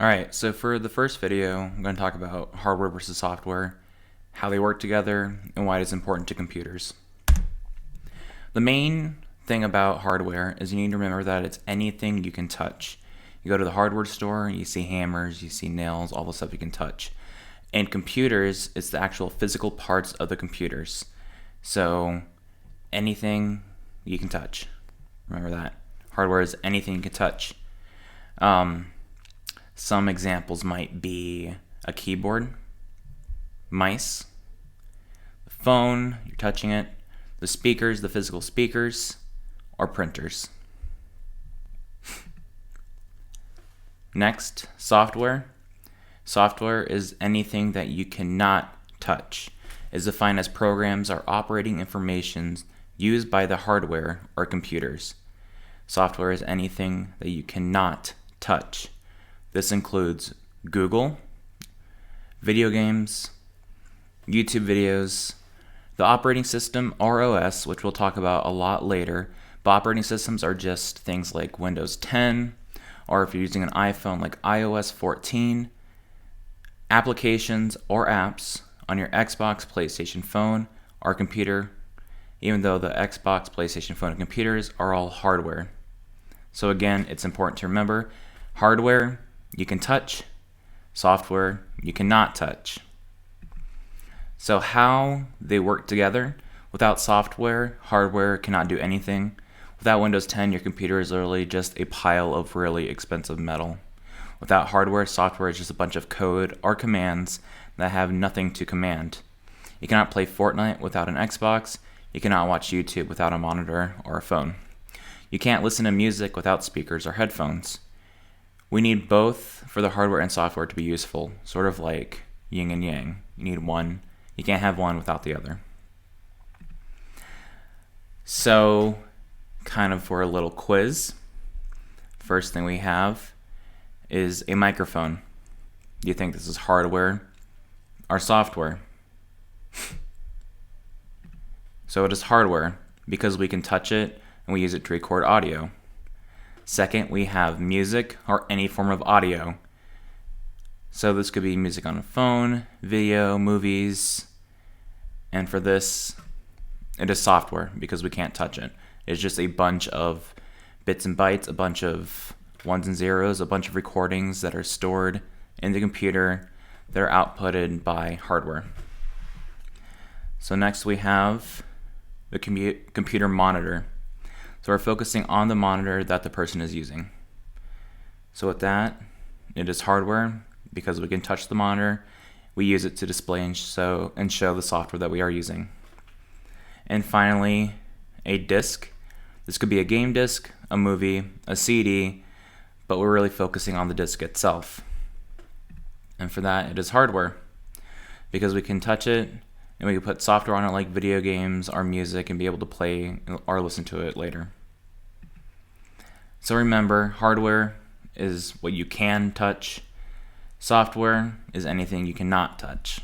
Alright, so for the first video, I'm going to talk about hardware versus software, how they work together, and why it is important to computers. The main thing about hardware is you need to remember that it's anything you can touch. You go to the hardware store, you see hammers, you see nails, all the stuff you can touch. And computers, it's the actual physical parts of the computers. So anything you can touch. Remember that. Hardware is anything you can touch. Some examples might be a keyboard, mice, the phone, you're touching it, the speakers, the physical speakers, or printers. Next, software. Software is anything that you cannot touch. It is defined as programs or operating information used by the hardware or computers. Software is anything that you cannot touch. This includes Google, video games, YouTube videos, the operating system or OS, which we'll talk about a lot later. But operating systems are just things like Windows 10, or if you're using an iPhone, like iOS 14, applications or apps on your Xbox, PlayStation phone, or computer, even though the Xbox, PlayStation phone, and computers are all hardware. So again, it's important to remember, hardware you can touch, software you cannot touch. So how they work together: without software, hardware cannot do anything. Without Windows 10, your computer is literally just a pile of really expensive metal. Without hardware, software is just a bunch of code or commands that have nothing to command. You cannot play Fortnite without an Xbox. You cannot watch YouTube without a monitor or a phone. You can't listen to music without speakers or headphones. We need both for the hardware and software to be useful, sort of like yin and yang. You need one. You can't have one without the other. So, kind of for a little quiz, first thing we have is a microphone. Do you think this is hardware or software? So it is hardware because we can touch it and we use it to record audio. Second, we have music or any form of audio. So this could be music on a phone, video, movies, and for this, it is software because we can't touch it. It's just a bunch of bits and bytes, a bunch of ones and zeros, a bunch of recordings that are stored in the computer that are outputted by hardware. So next we have the computer monitor. So we're focusing on the monitor that the person is using. So with that, it is hardware because we can touch the monitor. We use it to display and show the software that we are using. And finally, a disc. This could be a game disc, a movie, a CD, but we're really focusing on the disc itself. And for that, it is hardware because we can touch it and we can put software on it like video games or music and be able to play or listen to it later. So remember, hardware is what you can touch. Software is anything you cannot touch.